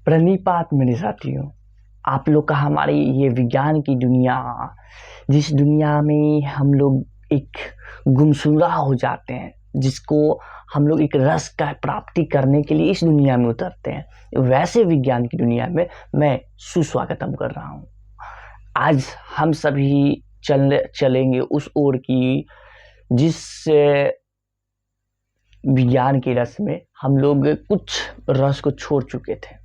प्रणिपात मेरे साथियों, आप लोग का हमारी ये विज्ञान की दुनिया, जिस दुनिया में हम लोग एक गुमसुदा हो जाते हैं, जिसको हम लोग एक रस का प्राप्ति करने के लिए इस दुनिया में उतरते हैं, वैसे विज्ञान की दुनिया में मैं सुस्वागतम कर रहा हूँ। आज हम सभी चलेंगे उस ओर की जिस विज्ञान के रस में हम लोग कुछ रस को छोड़ चुके थे।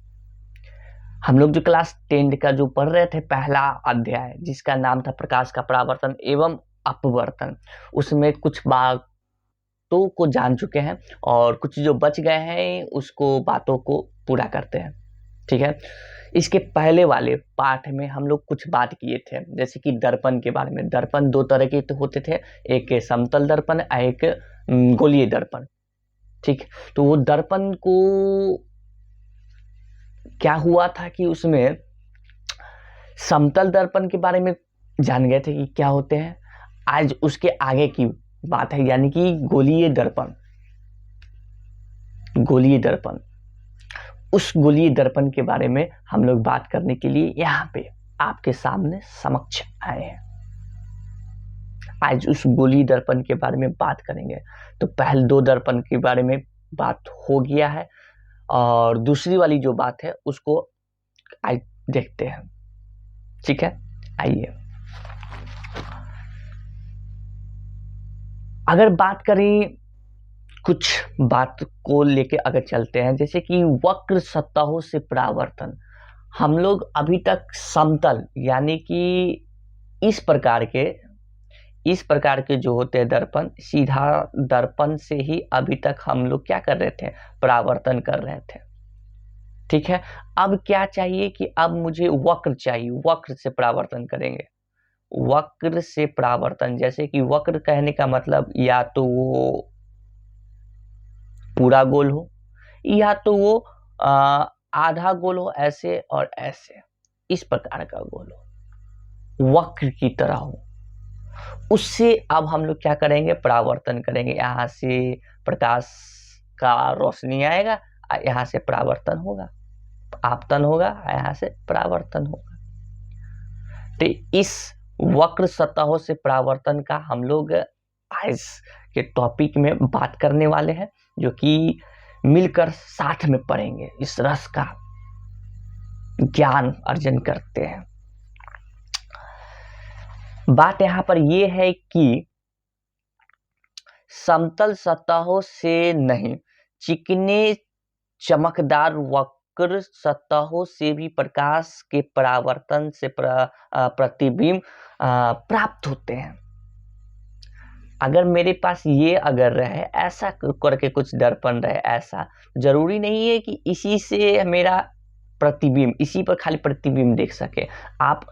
हम लोग जो क्लास 10 का जो पढ़ रहे थे पहला अध्याय, जिसका नाम था प्रकाश का परावर्तन एवं अपवर्तन, उसमें कुछ बातों को जान चुके हैं और कुछ जो बच गए हैं उसको बातों को पूरा करते हैं। ठीक है, इसके पहले वाले पाठ में हम लोग कुछ बात किए थे, जैसे कि दर्पण के बारे में। दर्पण दो तरह के होते थे, एक समतल दर्पण, एक गोलीय दर्पण। ठीक, तो वो दर्पण को क्या हुआ था कि उसमें समतल दर्पण के बारे में जान गए थे कि क्या होते हैं। आज उसके आगे की बात है, यानी कि गोलीय दर्पण। गोलीय दर्पण, उस गोलीय दर्पण के बारे में हम लोग बात करने के लिए यहाँ पे आपके सामने समक्ष आए हैं। आज उस गोलीय दर्पण के बारे में बात करेंगे। तो पहले दो दर्पण के बारे में बात हो गया है और दूसरी वाली जो बात है उसको आज देखते हैं। ठीक है, आइए। अगर बात करें, कुछ बात को लेके अगर चलते हैं, जैसे कि वक्र सतहों से परावर्तन। हम लोग अभी तक समतल यानी कि इस प्रकार के जो होते हैं दर्पण, सीधा दर्पण से ही अभी तक हम लोग क्या कर रहे थे, परावर्तन कर रहे थे। ठीक है, अब क्या चाहिए कि अब मुझे वक्र चाहिए, वक्र से परावर्तन करेंगे। वक्र से परावर्तन, जैसे कि वक्र कहने का मतलब या तो वो पूरा गोल हो या तो वो आधा गोल हो, ऐसे और ऐसे, इस प्रकार का गोल हो, वक्र की तरह हो। उससे अब हम लोग क्या करेंगे, परावर्तन करेंगे। यहाँ से प्रकाश का रोशनी आएगा, यहाँ से परावर्तन होगा, आपतन होगा, यहाँ से परावर्तन होगा। तो इस वक्र सतहों से परावर्तन का हम लोग आज के टॉपिक में बात करने वाले हैं, जो कि मिलकर साथ में पढ़ेंगे, इस रस का ज्ञान अर्जन करते हैं। बात यहाँ पर यह है कि समतल सतहों से नहीं, चिकने चमकदार वक्र सतहों से भी प्रकाश के परावर्तन से प्रतिबिंब प्राप्त होते हैं। अगर मेरे पास ये अगर रहे, ऐसा करके कुछ दर्पण रहे, ऐसा जरूरी नहीं है कि इसी से मेरा प्रतिबिंब, इसी पर खाली प्रतिबिंब देख सके। आप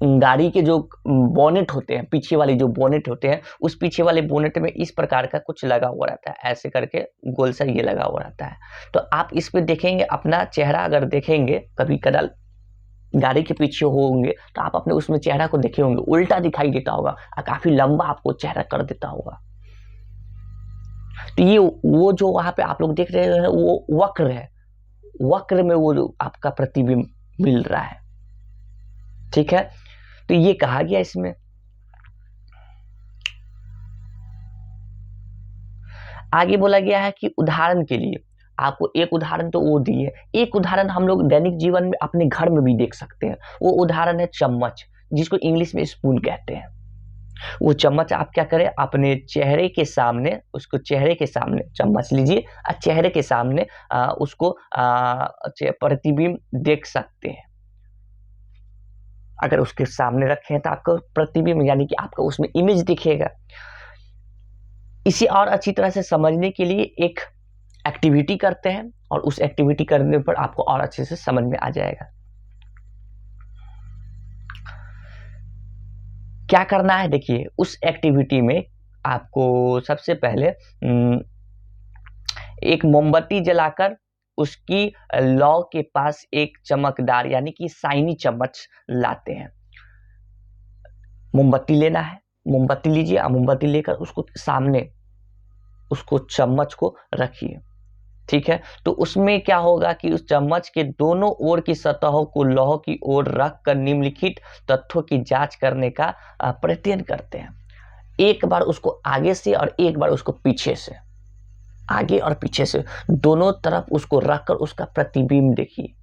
गाड़ी के जो बोनेट होते हैं, पीछे वाले जो बोनेट होते हैं, उस पीछे वाले बोनेट में इस प्रकार का कुछ लगा हुआ रहता है, ऐसे करके गोल सा ये लगा हुआ रहता है। तो आप इस पे देखेंगे, अपना चेहरा अगर देखेंगे, कभी कदाल गाड़ी के पीछे होंगे तो आप अपने उसमें चेहरा को देखे होंगे, उल्टा दिखाई देता होगा और काफी लंबा आपको चेहरा कर देता होगा। तो ये वो जो वहां पे आप लोग देख रहे हैं वो वक्र है, वक्र में वो आपका प्रतिबिंब मिल रहा है। ठीक है, तो ये कहा गया इसमें। आगे बोला गया है कि उदाहरण के लिए आपको एक उदाहरण तो वो दिए, एक उदाहरण हम लोग दैनिक जीवन में अपने घर में भी देख सकते हैं। वो उदाहरण है चम्मच, जिसको इंग्लिश में स्पून कहते हैं। वो चम्मच आप क्या करें, अपने चेहरे के सामने, उसको चेहरे के सामने चम्मच लीजिए और चेहरे के सामने उसको प्रतिबिंब देख सकते हैं। अगर उसके सामने रखें तो आपको प्रतिबिंब यानी कि आपका उसमें इमेज दिखेगा। इसे और अच्छी तरह से समझने के लिए एक एक्टिविटी करते हैं और उस एक्टिविटी करने पर आपको और अच्छे से समझ में आ जाएगा। क्या करना है, देखिए, उस एक्टिविटी में आपको सबसे पहले एक मोमबत्ती जलाकर उसकी लौ के पास एक चमकदार यानी कि शाइनी चम्मच लाते हैं। मोमबत्ती लेना है, मोमबत्ती लीजिए, मोमबत्ती लेकर उसको सामने उसको चम्मच को रखिए। ठीक है। तो उसमें क्या होगा कि उस चम्मच के दोनों ओर की सतहों को लौह की ओर रख कर निम्नलिखित तथ्यों की जांच करने का प्रयत्न करते हैं। एक बार उसको आगे से और एक बार उसको पीछे से, आगे और पीछे से दोनों तरफ उसको रखकर उसका प्रतिबिंब देखिए,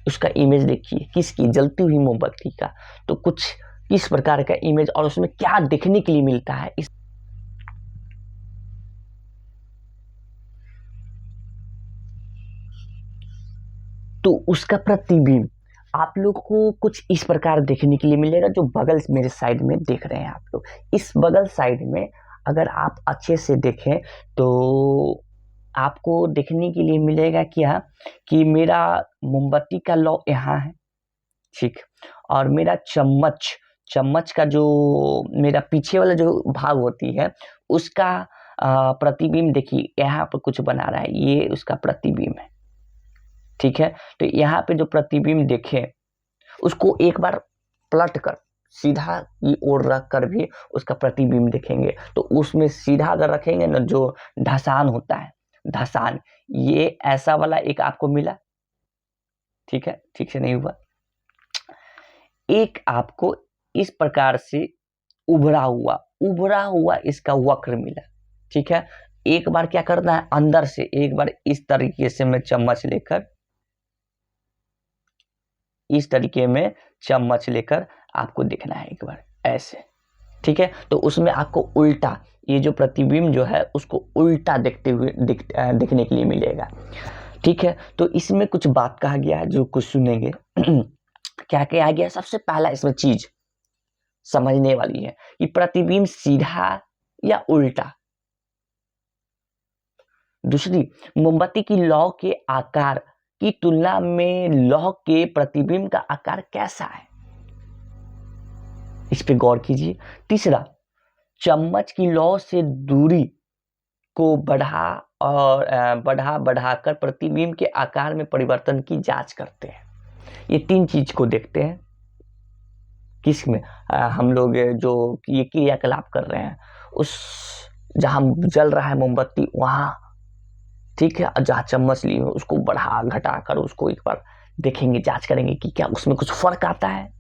उसका इमेज देखिए, किसकी, जलती हुई मोमबत्ती का। तो कुछ किस प्रकार का इमेज और उसमें क्या देखने के लिए मिलता है इस तो उसका प्रतिबिंब आप लोग को कुछ इस प्रकार देखने के लिए मिलेगा। जो बगल मेरे साइड में देख रहे हैं आप लोग, इस बगल साइड में अगर आप अच्छे से देखें तो आपको देखने के लिए मिलेगा क्या कि मेरा मोमबत्ती का लौ यहाँ है, ठीक, और मेरा चम्मच, चम्मच का जो मेरा पीछे वाला जो भाग होती है उसका प्रतिबिंब देखिए यहाँ पर कुछ बना रहा है, ये उसका प्रतिबिंब है, ठीक है। तो यहाँ पे जो प्रतिबिंब देखें उसको एक बार पलट कर सीधा की ओर रख कर भी उसका प्रतिबिंब देखेंगे तो उसमें सीधा अगर रखेंगे ना, जो धसान होता है, धसान, ये ऐसा वाला एक आपको मिला, ठीक है, ठीक से नहीं हुआ। एक आपको इस प्रकार से उभरा हुआ इसका वक्र मिला, ठीक है। एक बार क्या करना है, अंदर से एक बार इस तरीके से मैं चम्मच लेकर, इस तरीके में चम्मच लेकर आपको देखना है एक बार ऐसे, ठीक है। तो उसमें आपको उल्टा, ये जो प्रतिबिंब जो है उसको उल्टा देखते हुए देखने के लिए मिलेगा, ठीक है। तो इसमें कुछ बात कहा गया है जो कुछ सुनेंगे। क्या कहा गया, सबसे पहला इसमें चीज समझने वाली है कि प्रतिबिंब सीधा या उल्टा। दूसरी, मोमबत्ती की लौ के आकार की तुलना में लौह के प्रतिबिंब का आकार कैसा है, इस पे गौर कीजिए। तीसरा, चम्मच की लौ से दूरी को बढ़ाकर प्रतिबिंब के आकार में परिवर्तन की जांच करते हैं। ये तीन चीज को देखते हैं किसमें, हम लोग जो ये क्रियाकलाप कर रहे हैं उस जहां जल रहा है मोमबत्ती वहां, ठीक है, जहां चम्मच ली हो उसको बढ़ा घटा कर उसको एक बार देखेंगे, जांच करेंगे कि क्या उसमें कुछ फर्क आता है।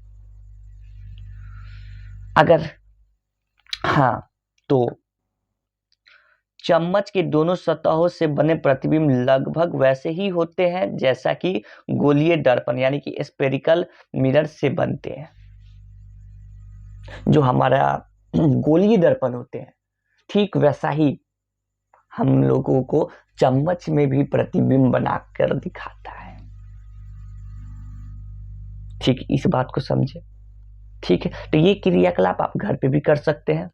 अगर हाँ तो चम्मच के दोनों सतहों से बने प्रतिबिंब लगभग वैसे ही होते हैं जैसा कि गोलीय दर्पण यानी कि स्फेरिकल मिरर से बनते हैं। जो हमारा गोलीय दर्पण होते हैं ठीक वैसा ही हम लोगों को चम्मच में भी प्रतिबिंब बनाकर दिखाता है, ठीक, इस बात को समझे, ठीक है। तो ये क्रियाकलाप आप घर पे भी कर सकते हैं,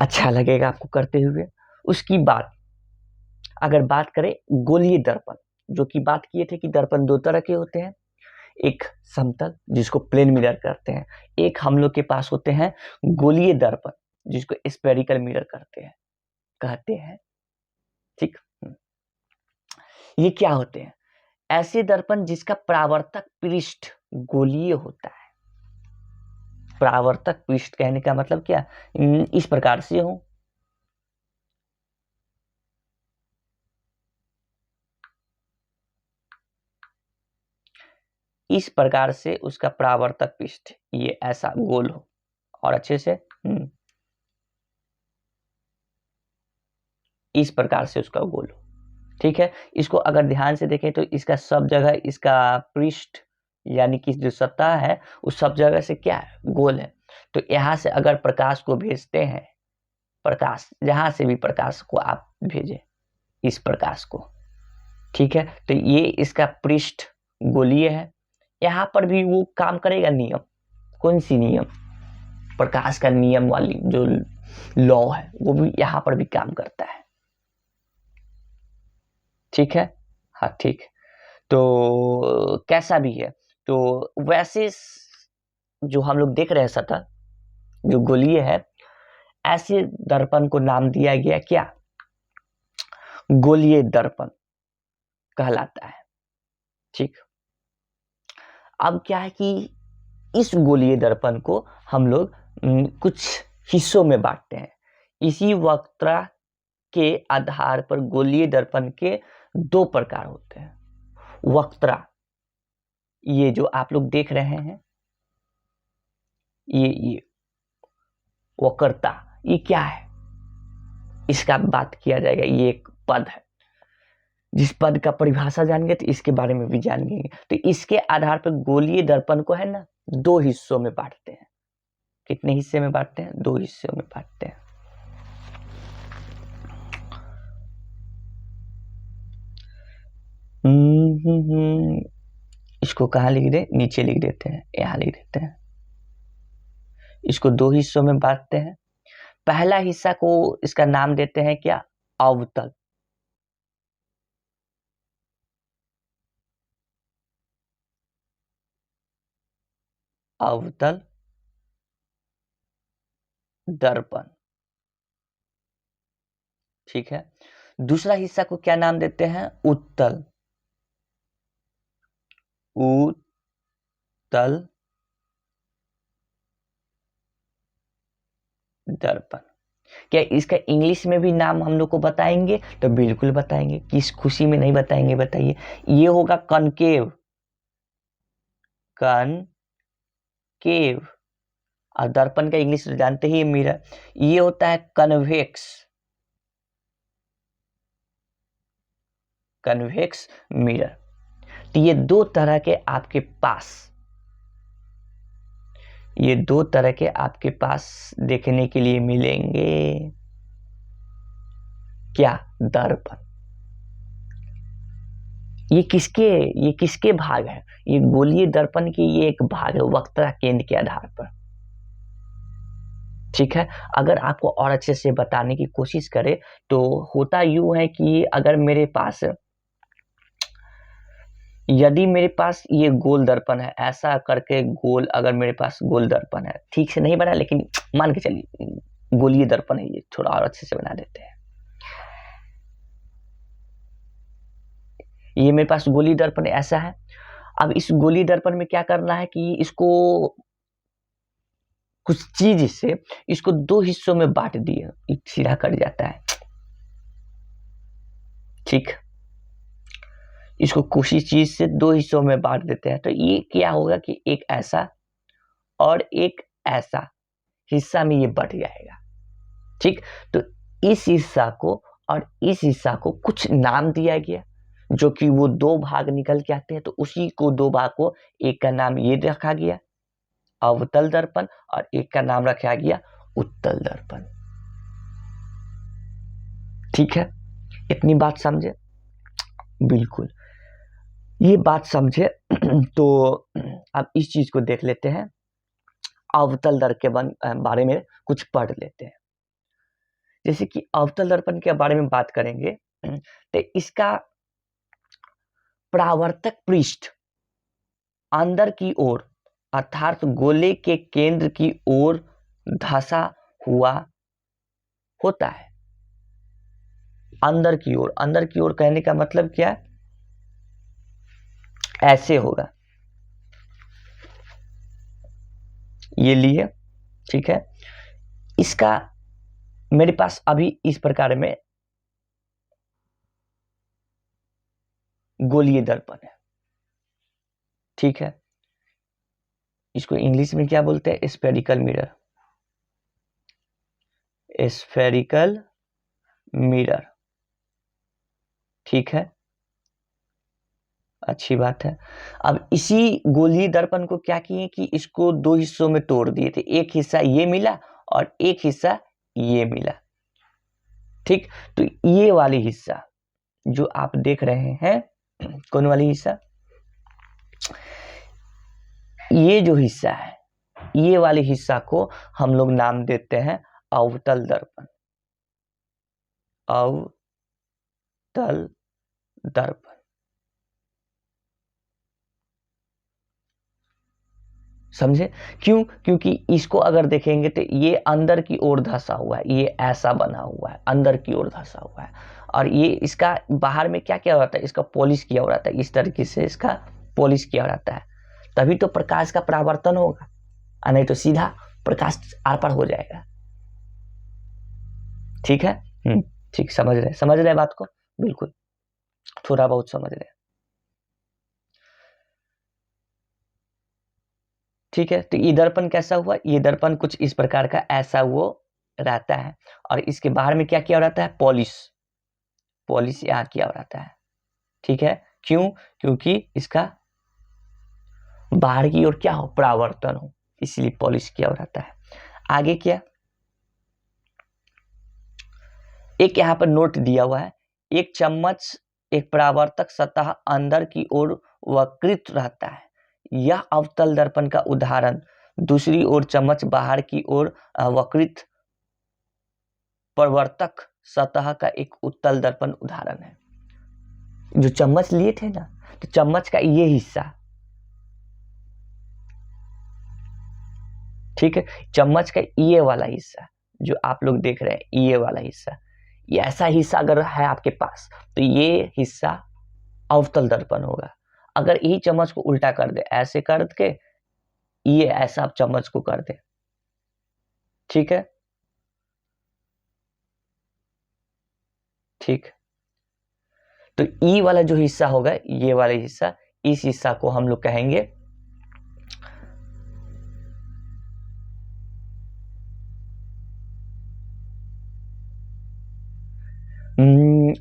अच्छा लगेगा आपको करते हुए। उसकी बात अगर बात करें गोलीय दर्पण, जो कि बात किए थे कि दर्पण दो तरह के होते हैं, एक समतल जिसको प्लेन मिरर करते हैं, एक हम लोग के पास होते हैं गोलीय दर्पण जिसको स्फेरिकल मिरर कहते हैं, ठीक। ये क्या होते हैं, ऐसे दर्पण जिसका परावर्तक पृष्ठ गोलीय होता है। परावर्तक पृष्ठ कहने का मतलब क्या, इस प्रकार से हो, इस प्रकार से उसका परावर्तक पृष्ठ ये ऐसा गोल हो और अच्छे से इस प्रकार से उसका गोल हो, ठीक है। इसको अगर ध्यान से देखें तो इसका सब जगह इसका पृष्ठ यानी कि जो सतह है उस सब जगह से क्या है, गोल है। तो यहां से अगर प्रकाश को भेजते हैं, प्रकाश जहां से भी प्रकाश को आप भेजें, इस प्रकाश को, ठीक है, तो ये इसका पृष्ठ गोलीय है। यहां पर भी वो काम करेगा नियम, कौन सी नियम, प्रकाश का नियम वाली जो लॉ है वो भी यहां पर भी काम करता है, ठीक है। हाँ ठीक, तो कैसा भी है तो वैसे जो हम लोग देख रहे हैं सतह जो गोलीय है, ऐसे दर्पण को नाम दिया गया क्या, गोलीय दर्पण कहलाता है, ठीक। अब क्या है कि इस गोलीय दर्पण को हम लोग कुछ हिस्सों में बांटते हैं। इसी वक्रा के आधार पर गोलीय दर्पण के दो प्रकार होते हैं। वक्तरा, ये जो आप लोग देख रहे हैं, ये वक्रता, ये क्या है, इसका बात किया जाएगा। ये एक पद है, जिस पद का परिभाषा जानेंगे तो इसके बारे में भी जानेंगे। तो इसके आधार पर गोलीय दर्पण को है ना दो हिस्सों में बांटते हैं। कितने हिस्से में बांटते हैं? दो हिस्सों में बांटते हैं। इसको कहाँ लिख दे? नीचे लिख देते हैं, यहाँ लिख देते हैं। इसको दो हिस्सों में बांटते हैं। पहला हिस्सा को इसका नाम देते हैं क्या? अवतल। अवतल दर्पण, ठीक है। दूसरा हिस्सा को क्या नाम देते हैं? उत्तल। उत्तल दर्पण। क्या इसका इंग्लिश में भी नाम हम लोग को बताएंगे? तो बिल्कुल बताएंगे, किस खुशी में नहीं बताएंगे, बताइए। ये होगा कनकेव, कनकेव। और दर्पण का इंग्लिश जानते ही मिरर। ये होता है कन्वेक्स, कन्वेक्स मिरर। तो ये दो तरह के आपके पास, ये दो तरह के आपके पास देखने के लिए मिलेंगे। क्या? दर्पण। ये किसके भाग है? ये गोलीय दर्पण की ये एक भाग है वक्तरा केंद्र के आधार पर, ठीक है। अगर आपको और अच्छे से बताने की कोशिश करें तो होता यूं है कि अगर मेरे पास, यदि मेरे पास ये गोल दर्पण है, ऐसा करके गोल, अगर मेरे पास गोल दर्पण है, ठीक से नहीं बना लेकिन मान के चलिए गोलीय दर्पण है, ये थोड़ा और अच्छे से बना देते हैं। ये मेरे पास गोलीय दर्पण ऐसा है। अब इस गोलीय दर्पण में क्या करना है कि इसको कुछ चीज से इसको दो हिस्सों में बांट दिए, सीधा कट जाता है, ठीक। इसको किसी चीज से दो हिस्सों में बांट देते हैं। तो ये क्या होगा कि एक ऐसा और एक ऐसा हिस्सा में ये बट जाएगा, ठीक। तो इस हिस्सा को और इस हिस्सा को कुछ नाम दिया गया, जो कि वो दो भाग निकल के आते हैं। तो उसी को दो भाग को, एक का नाम ये रखा गया अवतल दर्पण और एक का नाम रखा गया उत्तल दर्पण, ठीक है। इतनी बात समझे? बिल्कुल, ये बात समझे। तो अब इस चीज को देख लेते हैं, अवतल दर्पण के बारे में कुछ पढ़ लेते हैं। जैसे कि अवतल दर्पण के बारे में बात करेंगे तो इसका परावर्तक पृष्ठ अंदर की ओर अर्थात गोले के केंद्र की ओर धंसा हुआ होता है। अंदर की ओर, अंदर की ओर कहने का मतलब क्या? ऐसे होगा, ये लिए, ठीक है। इसका मेरे पास अभी इस प्रकार में गोलीय दर्पण है, ठीक है। इसको इंग्लिश में क्या बोलते हैं? स्फेरिकल मिरर, स्फेरिकल मिरर, ठीक है। अच्छी बात है। अब इसी गोलीय दर्पण को क्या किए कि इसको दो हिस्सों में तोड़ दिए थे, एक हिस्सा ये मिला और एक हिस्सा ये मिला, ठीक। तो ये वाली हिस्सा जो आप देख रहे हैं, कौन वाली हिस्सा? ये जो हिस्सा है, ये वाले हिस्सा को हम लोग नाम देते हैं अवतल दर्पण, अवतल दर्पण। समझे? क्यों? क्योंकि इसको अगर देखेंगे तो ये अंदर की ओर धंसा हुआ है, ये ऐसा बना हुआ है, अंदर की ओर धंसा हुआ है। और ये इसका बाहर में क्या क्या हो रहा है? इसका पॉलिश किया हो रहा है, इस तरीके से इसका पॉलिश किया रहता है, तभी तो प्रकाश का परावर्तन होगा, नहीं तो सीधा प्रकाश आर पार हो जाएगा, ठीक है। ठीक, समझ रहे बात को, बिल्कुल थोड़ा बहुत समझ रहे। ठीक है, तो ये दर्पण कैसा हुआ, ये दर्पण कुछ इस प्रकार का ऐसा वो रहता है, और इसके बाहर में क्या किया रहता है, पॉलिश यहाँ किया रहता है। ठीक है, क्यों, क्योंकि इसका बाहर की ओर क्या हो, परावर्तन हो, इसलिए पॉलिश किया रहता है। आगे क्या, एक यहाँ पर नोट दिया हुआ है, एक चम्मच एक परावर्तक सतह अंदर की ओर वक्रित रहता है, यह अवतल दर्पण का उदाहरण। दूसरी ओर चम्मच बाहर की ओर वक्रित परावर्तक सतह का एक उत्तल दर्पण उदाहरण है। जो चम्मच लिए थे ना, तो चम्मच का ये हिस्सा, ठीक है, चम्मच का ये वाला हिस्सा जो आप लोग देख रहे हैं, ये वाला हिस्सा, ये ऐसा हिस्सा अगर है आपके पास, तो ये हिस्सा अवतल दर्पण होगा। अगर यही चम्मच को उल्टा कर दे, ऐसे कर के ये ऐसा आप चम्मच को कर दे, ठीक है, ठीक, तो ई वाला जो हिस्सा होगा, ये वाला हिस्सा, इस हिस्सा को हम लोग कहेंगे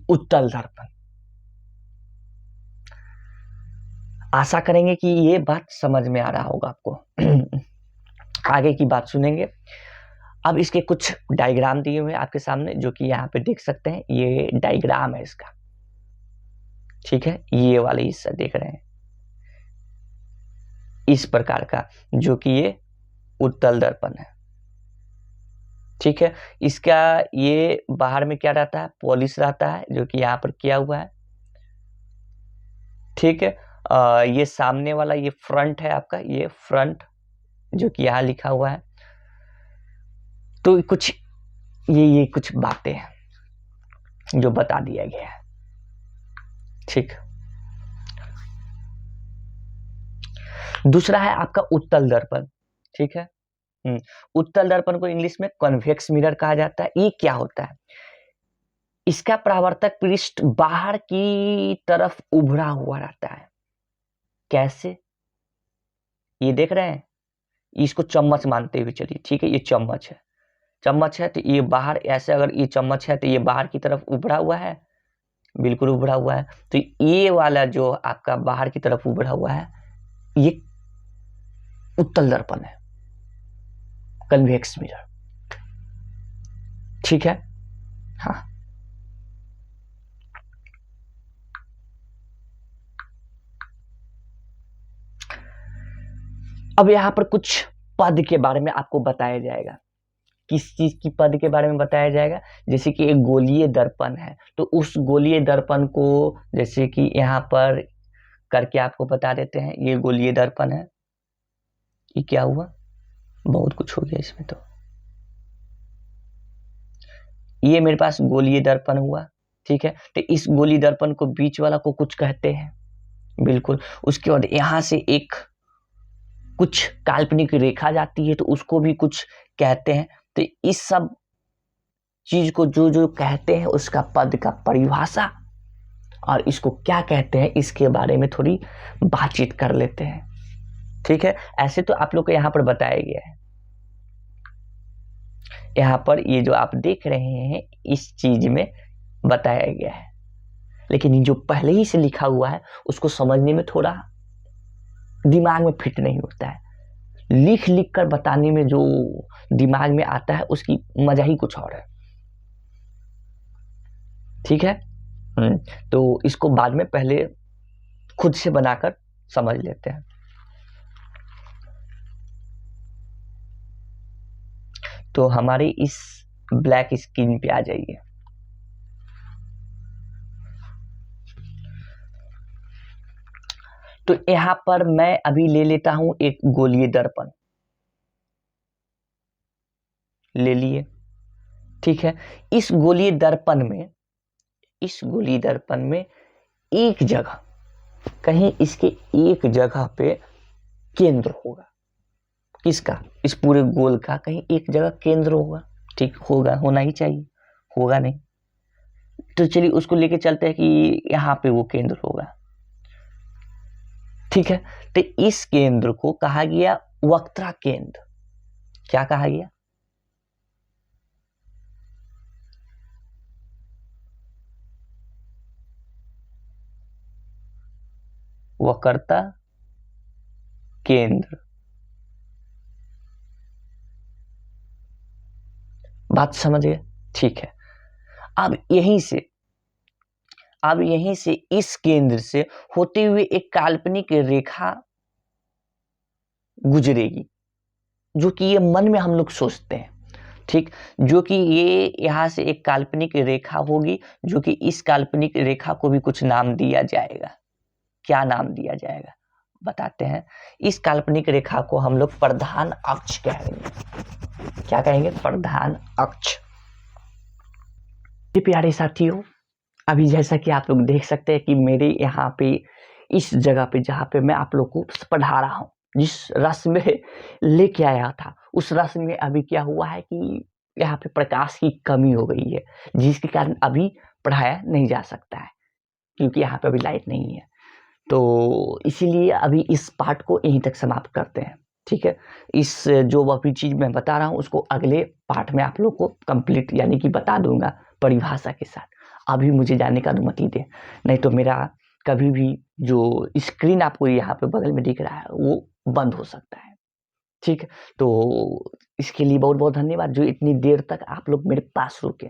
उत्तल दर्पण। आशा करेंगे कि ये बात समझ में आ रहा होगा आपको। आगे की बात सुनेंगे। अब इसके कुछ डायग्राम दिए हुए आपके सामने, जो कि यहाँ पे देख सकते हैं, ये डायग्राम है इसका, ठीक है, ये वाले हिस्सा देख रहे हैं इस प्रकार का, जो कि ये उत्तल दर्पण है। ठीक है, इसका ये बाहर में क्या रहता है, पॉलिश रहता है, जो कि यहाँ पर किया हुआ है। ठीक है, ये सामने वाला ये फ्रंट है आपका, ये फ्रंट जो कि यहाँ लिखा हुआ है। तो कुछ ये कुछ बातें हैं जो बता दिया गया है। ठीक, दूसरा है आपका उत्तल दर्पण। ठीक है, उत्तल दर्पण को इंग्लिश में कन्वेक्स मिरर कहा जाता है। ये क्या होता है, इसका परावर्तक पृष्ठ बाहर की तरफ उभरा हुआ रहता है। कैसे, ये देख रहे हैं, इसको चम्मच मानते हुए चलिए, ठीक है, ये चम्मच है तो ये बाहर ऐसे, अगर ये चम्मच है तो ये बाहर की तरफ उभरा हुआ है, बिल्कुल उभरा हुआ है। तो ये वाला जो आपका बाहर की तरफ उभरा हुआ है, ये उत्तल दर्पण है, कन्वेक्स मिरर। ठीक है, हाँ, अब यहां पर कुछ पद के बारे में आपको बताया जाएगा। किस चीज की पद के बारे में बताया जाएगा, जैसे कि एक गोलीय दर्पण है, तो उस गोलीय दर्पण को जैसे कि यहाँ पर करके आपको बता देते हैं। ये गोलीय दर्पण है, ये क्या हुआ, बहुत कुछ हो गया इसमें। तो ये मेरे पास गोलीय दर्पण हुआ, ठीक है, तो इस गोलीय दर्पण को बीच वाला को कुछ कहते हैं, बिल्कुल। उसके बाद यहां से एक कुछ काल्पनिक रेखा जाती है, तो उसको भी कुछ कहते हैं। तो इस सब चीज को जो जो कहते हैं, उसका पद का परिभाषा और इसको क्या कहते हैं, इसके बारे में थोड़ी बातचीत कर लेते हैं। ठीक है, ऐसे तो आप लोग को यहाँ पर बताया गया है। यहाँ पर ये जो आप देख रहे हैं, इस चीज में बताया गया है, लेकिन जो पहले ही से लिखा हुआ है उसको समझने में थोड़ा दिमाग में फिट नहीं होता है। लिख लिख कर बताने में जो दिमाग में आता है, उसकी मजा ही कुछ और है। ठीक है, तो इसको बाद में पहले खुद से बनाकर समझ लेते हैं। तो हमारी इस ब्लैक स्क्रीन पे आ जाइए। तो यहां पर मैं अभी ले लेता हूं एक गोलीय दर्पण, ले लिए। ठीक है, इस गोलीय दर्पण में एक जगह, कहीं इसके एक जगह पे केंद्र होगा। किसका, इस पूरे गोल का कहीं एक जगह केंद्र होगा। ठीक, होगा, होना ही चाहिए, होगा नहीं तो चलिए उसको लेके चलते हैं कि यहाँ पे वो केंद्र होगा। ठीक है, तो इस केंद्र को कहा गया वक्त्रता केंद्र। क्या कहा गया? वक्रता केंद्र। बात समझ गए? ठीक है। अब यहीं से इस केंद्र से होते हुए एक काल्पनिक रेखा गुजरेगी, जो कि ये मन में हम लोग सोचते हैं। ठीक, जो कि ये यहाँ से एक काल्पनिक रेखा होगी, जो कि इस काल्पनिक रेखा को भी कुछ नाम दिया जाएगा। क्या नाम दिया जाएगा बताते हैं। इस काल्पनिक रेखा को हम लोग प्रधान अक्ष कहेंगे। क्या कहेंगे? प्रधान अक्ष। प्यारे साथियों, अभी जैसा कि आप लोग देख सकते हैं कि मेरे यहाँ पे इस जगह पे जहाँ पे मैं आप लोग को पढ़ा रहा हूँ, जिस रस में लेके आया था, उस रस में अभी क्या हुआ है कि यहाँ पे प्रकाश की कमी हो गई है, जिसके कारण अभी पढ़ाया नहीं जा सकता है, क्योंकि यहाँ पे अभी लाइट नहीं है। तो इसीलिए अभी इस पार्ट को यहीं तक समाप्त करते हैं। ठीक है, इस जो अभी चीज मैं बता रहा हूँ उसको अगले पार्ट में आप लोग को कंप्लीट यानी कि बता दूंगा परिभाषा के साथ। अभी मुझे जाने का अनुमति दे, नहीं तो मेरा कभी भी जो स्क्रीन आपको यहाँ पे बगल में दिख रहा है वो बंद हो सकता है। ठीक, तो इसके लिए बहुत बहुत धन्यवाद जो इतनी देर तक आप लोग मेरे पास रुके।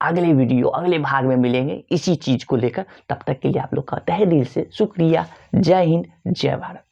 अगले वीडियो अगले भाग में मिलेंगे इसी चीज को लेकर। तब तक के लिए आप लोग का तहे दिल से शुक्रिया। जय हिंद, जय भारत।